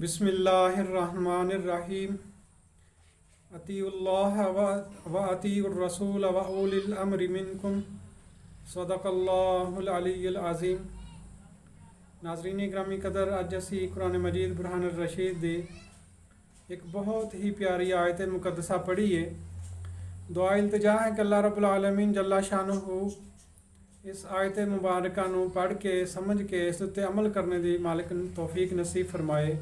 बिस्मिल्लाहिर्रहमानिर्रहीम। अतीउल्लाह व अतीउर रसूल व उलिल अम्रि मिनकुम। सदक़ल्लाहुल अलीयुल अज़ीम। नाज़रीन ग्रामी कदर, अज असी कुरान मजीद बुरहान रशीद दी एक बहुत ही प्यारी आयत मुकद्दसा पढ़ी है। दुआ इल्तिजा है कि अल्लाह रब्बुल आलमीन जल्ला शानुहु इस आयत मुबारका नूं पढ़ के समझ के इस उत्ते अमल करने की मालिक तौफीक नसीब फरमाए।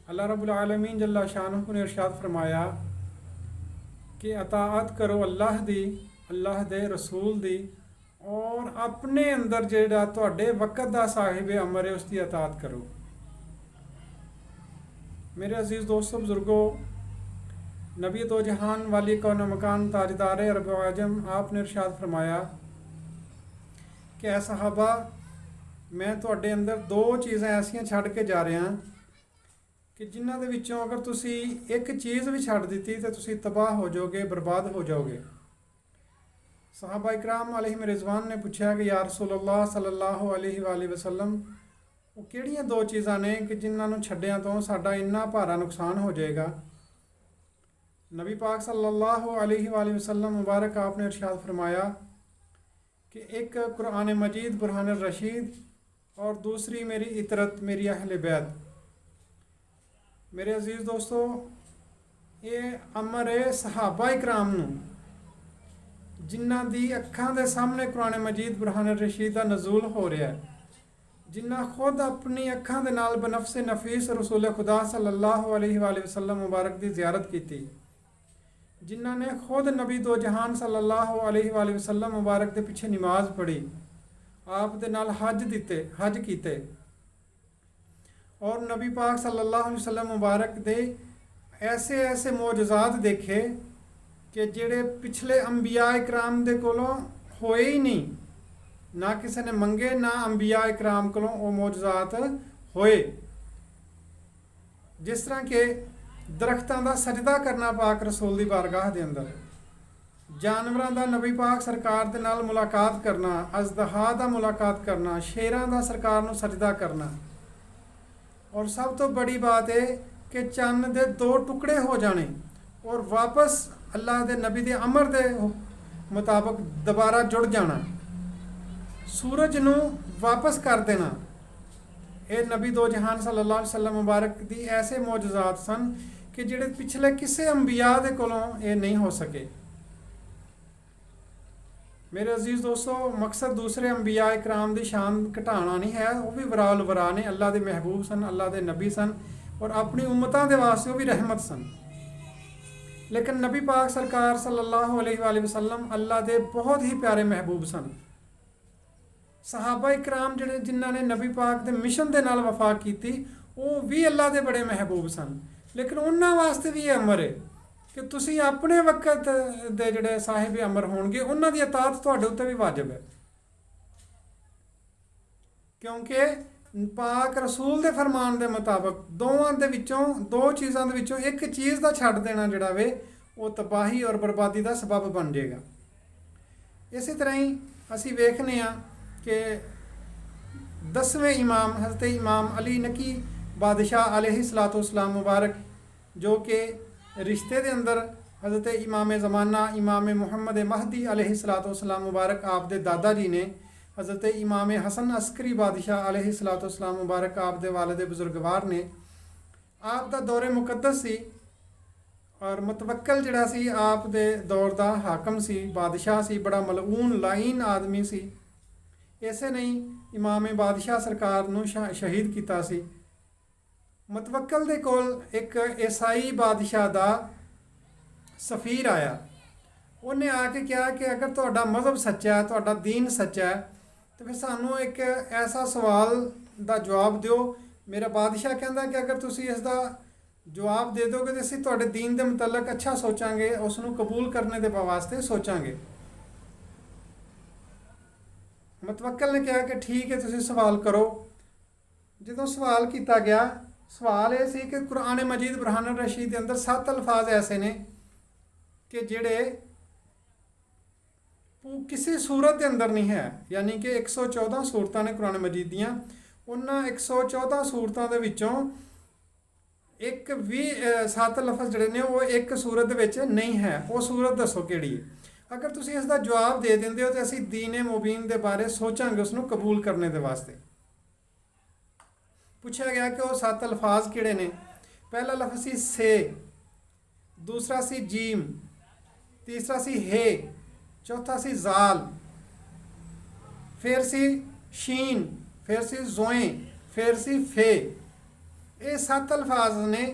अल्लाह रब्बुल आलमीन जल्ला शानुहु ने इरशाद फरमाया कि अताअत करो अल्लाह दी, अल्लाह दे रसूल दी, और अपने अंदर जेड़ा तुहाडे वक़्त दा साहिब अमर है उसकी अताअत करो। मेरे अजीज़ दोस्तों बुजुर्गो, नबी दो जहान वाली कौन मकान ताजदार अरब व अजम, आपने इरशाद फरमाया कि ऐ सहाबा, मैं तुहाडे अंदर दो चीज़ां ऐसियां छड़ के जा रहा कि जिन्हां दे विचों अगर तुसी एक चीज़ भी छड़ दिती तो तुसी तबाह हो जाओगे, बर्बाद हो जाओगे। सहाबा इकराम अलैहिम रिज़वान ने पूछा कि या रसूलल्लाह सल्लल्लाहु अलैहि वसल्लम, वो किहड़ियां दो चीज़ां ने कि जिन्हां नूं छड्डियां तो साडा इन्ना भारा नुकसान हो जाएगा। नबी पाक सल्लल्लाहु अलैहि वसल्लम मुबारक आपने इरशाद फरमाया कि एक कुरान मजीद बुरहान रशीद और दूसरी मेरी इतरत, मेरी अहले बैत। मेरे अजीज़ दोस्तों, ये अमर है सहाबा इकराम नूं जिन्हां दी अखां दे सामने कुरान मजीद बुरहान रशीद दा नज़ूल हो रहा है, जिन्हां खुद अपनी अखां दे नाल बनफसे नफीस रसूल खुदा सल्लल्लाहु अलैहि वसल्लम मुबारक दी ज़ियारत की, जिन्हां ने खुद नबी दो जहान सल्लल्लाहु अलैहि वसल्लम मुबारक दे पिछे नमाज पढ़ी, आप दे नाल हज कीते और नबी पाक सल्लल्लाहु अलैहि वसल्लम मुबारक दे ऐसे ऐसे मौजज़ात देखे कि जेड़े पिछले अंबिया इकराम दे कोलों होए ही नहीं, ना किसी ने मंगे, ना अंबिया इकराम कोलों वो मौजज़ात होए। जिस तरह के दरख्तां दा सजदा करना पाक रसूल दी बारगाह दे अंदर, जानवरां दा नबी पाक सरकार दे नाल मुलाकात करना, अज़दहा दा मुलाकात करना, शेरां दा सरकार नूं सजदा करना, और सब तो बड़ी बात है कि चन्न दे दो टुकड़े हो जाने और वापस अल्लाह दे नबी दे अमर दे मुताबिक दोबारा जुड़ जाना, सूरज नूं वापस कर देना। ये नबी दो जहान सल्लल्लाहु अलैहि वसल्लम मुबारक दी ऐसे मौजज़ात सन कि जिहड़े पिछले किसी अंबिया दे कोलों ये नहीं हो सके। मेरे अजीज़ दोस्तों, मकसद दूसरे अंबिया इकराम दी शान घटाना नहीं है, वो भी वराल वरा ने, अल्लाह दे महबूब सन, अल्लाह दे नबी सन और अपनी उम्मतां दे वास्ते वो भी रहमत सन। लेकिन नबी पाक सरकार सल्लल्लाहु अलैहि वसल्लम अल्लाह दे बहुत ही प्यारे महबूब सन। सहाबा इकराम जिहड़े जिन्हां ने नबी पाक दे मिशन दे नाल वफा कीती, वो भी अल्लाह दे बड़े महबूब सन। लेकिन उन्हां वास्ते भी ये अमर है कि तुसी अपने वक़्त दे जिहड़े साहिब अमर होणगे उन्हां दी अताअत तुहाडे उत्ते भी वाजिब है, क्योंकि पाक रसूल दे फरमान दे मुताबिक दोवां दे विचों, दो चीज़ां दे विचों एक चीज़ दा छड्ड देना जिहड़ा वे वो तबाही और बर्बादी दा सबब बन जाएगा। इसी तरह ही असी वेखने आ कि 10वें इमाम हज़रत इमाम अली नकी बादशाह अलैहिस्सलातु वस्सलाम मुबारक, जो कि रिश्ते दे अंदर हज़रत इमाम ज़माना इमाम मुहम्मद महदी अलैहिस्सलातु वस्सलाम मुबारक आप दे दादा जी ने, हज़रत इमाम हसन अस्करी बादशाह अलैहिस्सलातु वस्सलाम मुबारक आप दे वालिद बुजुर्गवार ने, आप दा दौरे मुकद्दस सी और मुतवक्कल जिहड़ा सी आप दे दौर दा हाकम सी, बादशाह सी, बड़ा मलऊन लाइन आदमी सी। ऐसे नहीं इमाम बादशाह सरकार नूं शहीद किया सी। मुतवक्कल दे कोल एक ईसाई बादशाह दा सफ़ीर आया, उन्हें आके कहा कि अगर तुहाडा मज़हब सच्चा है, तुहाडा दीन सच्चा है, तो फिर सानू एक ऐसा सवाल दा जवाब दिओ। मेरा बादशाह कहता कि अगर तुसी इसका जवाब दे दोगे तो असीं तुहाडे दीन दे मुतलक अच्छा सोचांगे, उसनूं कबूल करने दे वास्ते सोचांगे। मुतवक्कल ने कहा कि ठीक है, तुसी सवाल करो। जो सवाल किया गया, सवाल ये सी कि कुरान मजीद बुरहान रशीद के अंदर 7 अल्फाज ऐसे ने कि जिहड़े किसी सूरत के अंदर नहीं है, यानी कि 114 सूरतां ने कुरान मजीद दियाँ। उन्हां 114 सूरतां दे विचों ਇੱਕ ਵੀ 7 ਲਫ਼ਜ਼ ਜਿਹੜੇ ਨੇ ਉਹ ਇੱਕ ਸੂਰਤ ਦੇ ਵਿੱਚ ਨਹੀਂ ਹੈ। ਉਹ ਸੂਰਤ ਦੱਸੋ ਕਿਹੜੀ ਹੈ। ਅਗਰ ਤੁਸੀਂ ਇਸ ਦਾ ਜਵਾਬ ਦੇ ਦਿੰਦੇ ਹੋ ਤਾਂ ਅਸੀਂ ਦੀਨ ਮੁਬੀਨ ਦੇ ਬਾਰੇ ਸੋਚਾਂਗੇ ਉਸ ਨੂੰ ਕਬੂਲ ਕਰਨੇ ਦੇ ਵਾਸਤੇ। ਪੁੱਛਿਆ ਗਿਆ ਕਿ ਉਹ 7 ਅਲਫਾਜ਼ ਕਿਹੜੇ ਨੇ। ਪਹਿਲਾ ਲਫ਼ਜ਼ ਸੀ ਸੇ, ਦੂਸਰਾ ਸੀ ਜੀਮ, ਤੀਸਰਾ ਸੀ ਹੈ, ਚੌਥਾ ਸੀ ਜ਼ਾਲ, ਫਿਰ ਸੀ ਸ਼ੀਨ, ਫਿਰ ਸੀ ਜ਼ੋਏ, ਫਿਰ ਸੀ ਫੇ। ਇਹ 7 ਅਲਫਾਜ਼ ਨੇ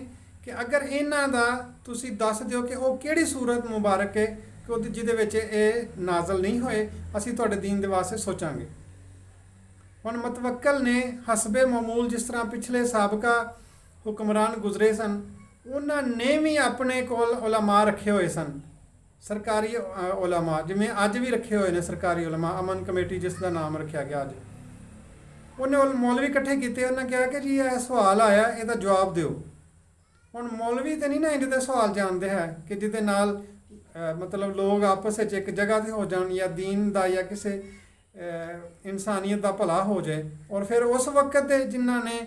ਕਿ ਅਗਰ ਇਹਨਾਂ ਦਾ ਤੁਸੀਂ ਦੱਸ ਦਿਓ ਕਿ ਉਹ ਕਿਹੜੀ ਸੂਰਤ ਮੁਬਾਰਕ ਹੈ ਕਿ ਉਹਦੇ ਜਿਹਦੇ ਵਿੱਚ ਇਹ ਨਾਜ਼ਲ ਨਹੀਂ ਹੋਏ, ਅਸੀਂ ਤੁਹਾਡੇ ਦੀਨ ਦੇ ਵਾਸਤੇ ਸੋਚਾਂਗੇ। ਹੁਣ ਮੁਤਵੱਕਲ ਨੇ ਹਸਬੇ ਮਾਮੂਲ, ਜਿਸ ਤਰ੍ਹਾਂ ਪਿਛਲੇ ਸਾਬਕਾ ਹੁਕਮਰਾਨ ਗੁਜ਼ਰੇ ਸਨ, ਉਹਨਾਂ ਨੇ ਵੀ ਆਪਣੇ ਕੋਲ ਉਲਮਾ ਰੱਖੇ ਹੋਏ ਸਨ, ਸਰਕਾਰੀ ਉਲਮਾ, ਜਿਵੇਂ ਅੱਜ ਵੀ ਰੱਖੇ ਹੋਏ ਨੇ ਸਰਕਾਰੀ ਉਲਮਾ, ਅਮਨ ਕਮੇਟੀ ਜਿਸ ਦਾ ਨਾਮ ਰੱਖਿਆ ਗਿਆ ਅੱਜ। ਉਹਨੇ ਮੌਲਵੀ ਇਕੱਠੇ ਕੀਤੇ, ਉਹਨਾਂ ਕਿਹਾ ਕਿ ਜੀ ਇਹ ਸਵਾਲ ਆਇਆ, ਇਹਦਾ ਜਵਾਬ ਦਿਓ। ਹੁਣ ਮੌਲਵੀ ਤੇ ਨਹੀਂ ਨਾ ਇਹਦੇ ਸਵਾਲ ਜਾਣਦੇ ਹੈ ਕਿ ਜਿਹਦੇ ਨਾਲ ਮਤਲਬ ਲੋਕ ਆਪਸ ਵਿੱਚ ਇੱਕ ਜਗ੍ਹਾ 'ਤੇ ਹੋ ਜਾਣ, ਜਾਂ ਦੀਨ ਦਾ ਜਾਂ ਕਿਸੇ ਇਨਸਾਨੀਅਤ ਦਾ ਭਲਾ ਹੋ ਜਾਏ। ਔਰ ਫਿਰ ਉਸ ਵਕਤ ਦੇ ਜਿਨ੍ਹਾਂ ਨੇ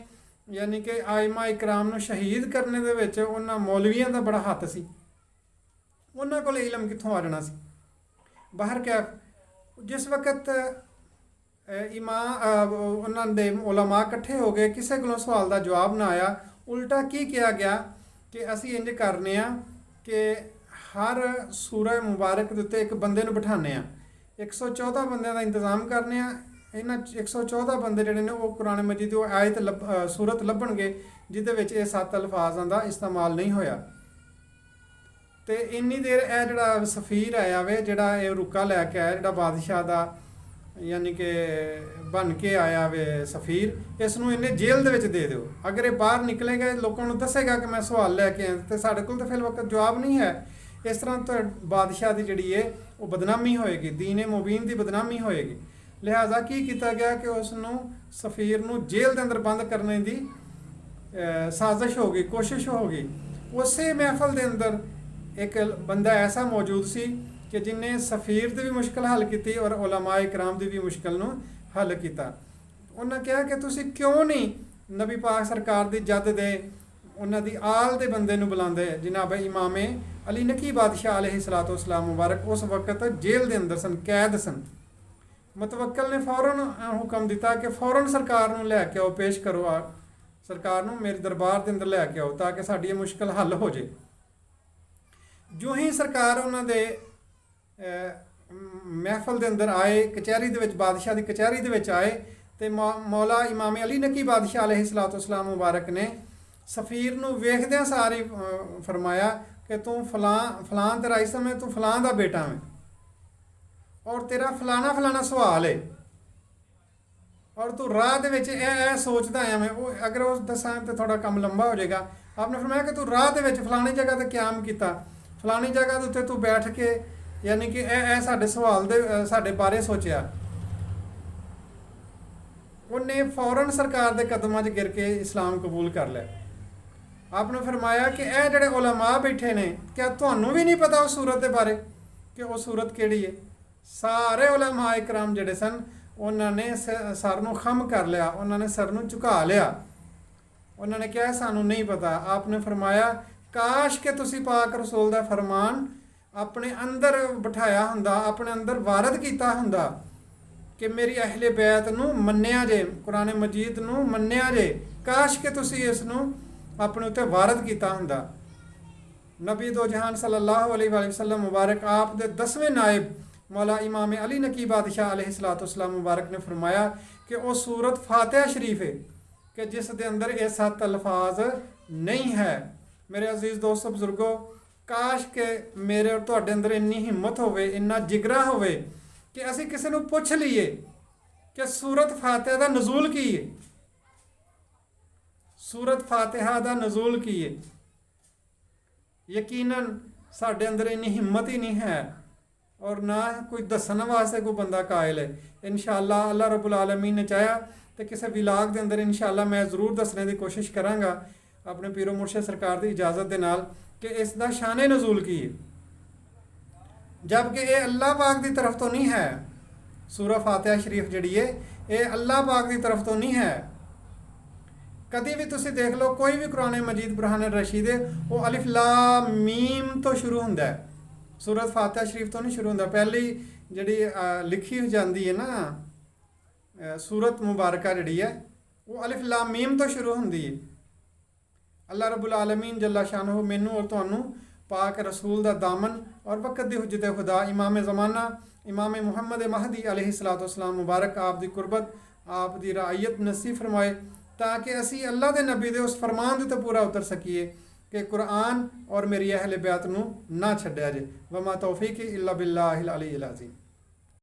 ਯਾਨੀ ਕਿ ਆਇਮਾ ਇਕਰਾਮ ਨੂੰ ਸ਼ਹੀਦ ਕਰਨੇ ਦੇ ਵਿੱਚ ਉਹਨਾਂ ਮੌਲਵੀਆਂ ਦਾ ਬੜਾ ਹੱਥ ਸੀ, ਉਹਨਾਂ ਕੋਲ ਇਲਮ ਕਿੱਥੋਂ ਆ ਜਾਣਾ ਸੀ। ਬਾਹਰ ਕੈਫ ਜਿਸ ਵਕਤ ਉਹਨਾਂ ਦੇ ਉਲਮਾ ਇਕੱਠੇ ਹੋ ਗਏ, ਕਿਸੇ ਕੋਲੋਂ ਸਵਾਲ ਦਾ ਜਵਾਬ ਨਾ ਆਇਆ, ਉਲਟਾ ਕੀ ਕਿਹਾ ਗਿਆ ਕਿ ਅਸੀਂ ਇੰਜ ਕਰਨੇ ਆ ਕਿ ਹਰ ਸੂਰਾ ਮੁਬਾਰਕ ਦੇ ਉੱਤੇ ਇੱਕ ਬੰਦੇ ਨੂੰ ਬਿਠਾਉਂਦੇ ਆ, 114 ਬੰਦਿਆਂ ਦਾ ਇੰਤਜ਼ਾਮ ਕਰਨੇ ਆ। ਇਹਨਾਂ 114 ਬੰਦੇ ਜਿਹੜੇ ਨੇ ਉਹ ਕੁਰਾਨ ਮਜੀਦ ਦੀ ਉਹ ਆਇਤ ਸੂਰਤ ਲੱਭਣਗੇ ਜਿਹਦੇ ਵਿੱਚ ਇਹ 7 ਅਲਫਾਜ਼ਾਂ ਦਾ ਇਸਤੇਮਾਲ ਨਹੀਂ ਹੋਇਆ। ਤੇ ਇੰਨੀ ਦੇਰ ਇਹ ਜਿਹੜਾ ਸਫੀਰ ਆਇਆ ਵੇ, ਜਿਹੜਾ ਇਹ ਰੁਕਾ ਲੈ ਕੇ ਆਇਆ, ਜਿਹੜਾ ਬਾਦਸ਼ਾਹ ਦਾ ਯਾਨੀ ਕਿ ਬਣ ਕੇ ਆਇਆ ਵੇ ਸਫੀਰ, ਇਸ ਨੂੰ ਇਹਨੇ ਜੇਲ੍ਹ ਦੇ ਵਿੱਚ ਦੇ ਦਿਓ। ਅਗਰ ਇਹ ਬਾਹਰ ਨਿਕਲੇਗਾ, ਲੋਕਾਂ ਨੂੰ ਦੱਸੇਗਾ ਕਿ ਮੈਂ ਸਵਾਲ ਲੈ ਕੇ ਆਇਆ, ਤੇ ਸਾਡੇ ਕੋਲ ਤਾਂ ਫਿਰ ਵਕਤ ਜਵਾਬ ਨਹੀਂ ਹੈ। ਇਸ ਤਰ੍ਹਾਂ ਤਾਂ ਬਾਦਸ਼ਾਹ ਦੀ ਜਿਹੜੀ ਹੈ ਉਹ ਬਦਨਾਮੀ ਹੋਏਗੀ, ਦੀਨ ਮੁਬੀਨ ਦੀ ਬਦਨਾਮੀ ਹੋਏਗੀ। ਲਿਹਾਜ਼ਾ ਕੀ ਕੀਤਾ ਗਿਆ ਕਿ ਉਸ ਨੂੰ ਸਫੀਰ ਨੂੰ ਜੇਲ੍ਹ ਦੇ ਅੰਦਰ ਬੰਦ ਕਰਨੇ ਦੀ ਸਾਜ਼ਿਸ਼ ਹੋ ਗਈ, ਕੋਸ਼ਿਸ਼ ਹੋ ਗਈ। ਉਸੇ ਮਹਿਫਲ ਦੇ ਅੰਦਰ ਇੱਕ ਬੰਦਾ ਐਸਾ ਮੌਜੂਦ ਸੀ ਕਿ ਜਿਨੇ ਸਫੀਰ ਦੀ ਵੀ ਮੁਸ਼ਕਲ ਹੱਲ ਕੀਤੀ ਔਰ ਉਲਮਾ ਇਕਰਾਮ ਦੀ ਵੀ ਮੁਸ਼ਕਲ ਨੂੰ ਹੱਲ ਕੀਤਾ। ਉਹਨਾਂ ਕਿਹਾ ਕਿ ਤੁਸੀਂ ਕਿਉਂ ਨਹੀਂ ਨਬੀ ਪਾਕ ਸਰਕਾਰ ਦੀ ਜੱਦ ਦੇ ਉਹਨਾਂ ਦੀ ਆਲ ਦੇ ਬੰਦੇ ਨੂੰ ਬੁਲਾਉਂਦੇ। ਜਨਾਬ ਇਮਾਮੇ ਅਲੀ ਨਕੀ ਬਾਦਸ਼ਾਹ अलैहिस्सलातु वस्सलाम मुबारक उस वक्त जेल ਦੇ ਅੰਦਰ ਸਨ, ਕੈਦ ਸਨ। ਮੁਤਵੱਕਲ ਨੇ ਫੌਰਨ ਹੁਕਮ ਦਿੱਤਾ ਕਿ ਫੌਰਨ ਸਰਕਾਰ ਨੂੰ ਲੈ ਕੇ ਆਓ, ਪੇਸ਼ ਕਰੋ, ਸਰਕਾਰ ਨੂੰ ਮੇਰੇ ਦਰਬਾਰ ਦੇ ਅੰਦਰ ਲੈ ਕੇ ਆਓ ਤਾਂ ਕਿ ਸਾਡੀ ਇਹ ਮੁਸ਼ਕਲ ਹੱਲ ਹੋ ਜੇ। ਜੋ ਹੀ ਸਰਕਾਰ ਉਹਨਾਂ ਦੇ ਮਹਿਫਲ ਦੇ ਅੰਦਰ ਆਏ, ਕਚਹਿਰੀ ਦੇ ਵਿੱਚ, ਬਾਦਸ਼ਾਹ ਦੀ ਕਚਹਿਰੀ ਦੇ ਵਿੱਚ ਆਏ, ਤੇ ਮੌਲਾ ਇਮਾਮ ਅਲੀ ਨਕੀ ਬਾਦਸ਼ਾਹ अलैहिस्सलातु वस्सलाम मुबारक ਨੇ ਸਫੀਰ ਨੂੰ ਵੇਖਦਿਆਂ ਸਾਰੀ ਫਰਮਾਇਆ ਕਿ ਤੂੰ ਫਲਾਂ ਤੇਰਾ ਇਸਮ ਹੈ, ਤੂੰ ਫਲਾਂ ਦਾ ਬੇਟਾ ਹੈ ਔਰ ਤੇਰਾ ਫਲਾਣਾ ਸਵਾਲ ਹੈ ਔਰ ਤੂੰ ਰਾਹ ਦੇ ਵਿੱਚ ਇਹ ਸੋਚਦਾ ਆਇਆ ਮੈਂ। ਉਹ ਅਗਰ ਉਸ ਦੱਸਾਂ ਤਾਂ ਥੋੜਾ ਕੰਮ ਲੰਬਾ ਹੋ ਜਾਏਗਾ। ਆਪਨੇ ਫਰਮਾਇਆ ਕਿ ਤੂੰ ਰਾਹ ਦੇ ਵਿੱਚ ਫਲਾਣੀ ਜਗ੍ਹਾ ਤੇ ਕਿਆਮ ਕੀਤਾ, ਫਲਾਣੀ ਜਗ੍ਹਾ ਦੇ ਉੱਤੇ ਤੂੰ ਬੈਠ ਕੇ ਯਾਨੀ ਕਿ ਇਹ ਸਾਡੇ ਸਵਾਲ ਦੇ ਸਾਡੇ ਬਾਰੇ ਸੋਚਿਆ। ਉਹਨੇ ਫੌਰਨ ਸਰਕਾਰ ਦੇ ਕਦਮਾਂ 'ਚ ਗਿਰ ਕੇ ਇਸਲਾਮ ਕਬੂਲ ਕਰ ਲਿਆ। आपने फरमाया कि ਇਹ ਜਿਹੜੇ ਉਲਮਾ ਬੈਠੇ ਨੇ, क्या ਤੁਹਾਨੂੰ ਵੀ ਨਹੀਂ ਪਤਾ ਉਸ ਸੂਰਤ ਦੇ ਬਾਰੇ ਕਿ ਉਹ ਸੂਰਤ ਕਿਹੜੀ ਹੈ। ਸਾਰੇ ਉਲਮਾ ਇਕਰਾਮ ਜਿਹੜੇ ਸਨ ਉਹਨਾਂ ਨੇ ਸਰ ਨੂੰ ਖਮ ਕਰ ਲਿਆ, ਉਹਨਾਂ ਨੇ ਸਰ ਨੂੰ ਝੁਕਾ ਲਿਆ। ਉਹਨਾਂ ਨੇ ਕਿਹਾ ਸਾਨੂੰ ਨਹੀਂ ਪਤਾ। आपने फरमाया ਕਾਸ਼ ਕਿ ਤੁਸੀਂ ਪਾਕ ਰਸੂਲ ਦਾ ਫਰਮਾਨ ਆਪਣੇ ਅੰਦਰ ਬਿਠਾਇਆ ਹੁੰਦਾ, ਆਪਣੇ ਅੰਦਰ ਵਾਰਦ ਕੀਤਾ ਹੁੰਦਾ ਕਿ ਮੇਰੀ ਅਹਿਲੇ ਬੈਤ ਨੂੰ ਮੰਨਿਆ ਜੇ, ਕੁਰਾਨ ਮਜੀਦ ਨੂੰ ਮੰਨਿਆ ਜੇ। ਕਾਸ਼ ਕਿ ਤੁਸੀਂ ਇਸ ਨੂੰ ਆਪਣੇ ਉੱਤੇ ਵਾਰਦ ਕੀਤਾ ਹੁੰਦਾ। ਨਬੀ ਦੋ ਜਹਾਨ ਸੱਲੱਲਾਹੁ अलैहि वसल्लम मुबारक आप ਦੇ 10ਵੇਂ ਨਾਇਬ मौला इमाम अली नकी बादशाह अलैहिस्सलातु वस्सलाम मुबारक ने फरमाया कि वो सूरत फातिहा शरीफ है कि जिस दे अंदर ये 7 अल्फाज नहीं है। मेरे अजीज़ दोस्तों बुजुर्गों, काश के मेरे और तुहाडे अंदर इन्नी हिम्मत होवे, इन्ना जिगरा होवे कि असी किसी नूं पुछ लईए कि सूरत फातिहा दा नज़ूल की है, सूरत फातिहा दा नज़ूल की है। यकीनन साडे अंदर इन्नी हिम्मत ही नहीं है और ना कोई दसने वास्ते कोई बंदा कायल है। इंशाअल्लाह अल्लाह रब्बुल आलमीन ने चाहा तो किसी विलाग के अंदर इंशाअल्लाह मैं ज़रूर दसने की कोशिश करांगा अपने पीरो मुर्शिद सरकार की इजाज़त के नाल कि इसका शान नज़ूल की है, जबकि ये अल्लाह पाक की तरफ तो नहीं है। सूरह फातिहा शरीफ जिहड़ी है ये अल्लाह पाक की तरफ तो नहीं है, ਕਦੀ ਵੀ ਤੁਸੀਂ ਦੇਖ ਲਓ ਕੋਈ ਵੀ ਕੁਰਾਨ ਮਜੀਦ ਬੁਰਹਾਨ ਰਸ਼ੀਦ ਹੈ, ਉਹ ਅਲਿਫ ਲਾਮ ਮੀਮ ਤੋਂ ਸ਼ੁਰੂ ਹੁੰਦਾ ਹੈ, ਸੂਰਤ ਫਾਤਿਹਾ ਸ਼ਰੀਫ ਤੋਂ ਨਹੀਂ ਸ਼ੁਰੂ ਹੁੰਦਾ। ਪਹਿਲੀ ਜਿਹੜੀ ਲਿਖੀ ਹੋ ਜਾਂਦੀ ਹੈ ਨਾ ਸੂਰਤ ਮੁਬਾਰਕਾ ਜਿਹੜੀ ਹੈ, ਉਹ ਅਲਿਫ ਲਾਮ ਮੀਮ ਤੋਂ ਸ਼ੁਰੂ ਹੁੰਦੀ ਹੈ। ਅੱਲਾਹ ਰੱਬੁਲ ਆਲਮੀਨ ਜੱਲਾ ਸ਼ਾਨਹੁ ਮੈਨੂੰ ਔਰ ਤੁਹਾਨੂੰ ਪਾਕ ਰਸੂਲ ਦਾ ਦਾਮਨ ਔਰ ਵਕਤ ਦੀ ਹੁਜਤ ਖੁਦਾ ਇਮਾਮ ਜ਼ਮਾਨਾ ਇਮਾਮ ਮੁਹੰਮਦ ਮਹਦੀ अलैहिस्सलातु वस्सलाम मुबारक आप दी कुर्बत आप दी रायत नसीब फरमाए, ताकि असी अल्लाह के नबी दे उस फरमान दे तो पूरा उतर सकीए कि कुरान और मेरी अहले बैत नू ना छड्डिया जे। वमा तौफीक इल्ला बिल्लाहिल अलीय्यिल अज़ीम।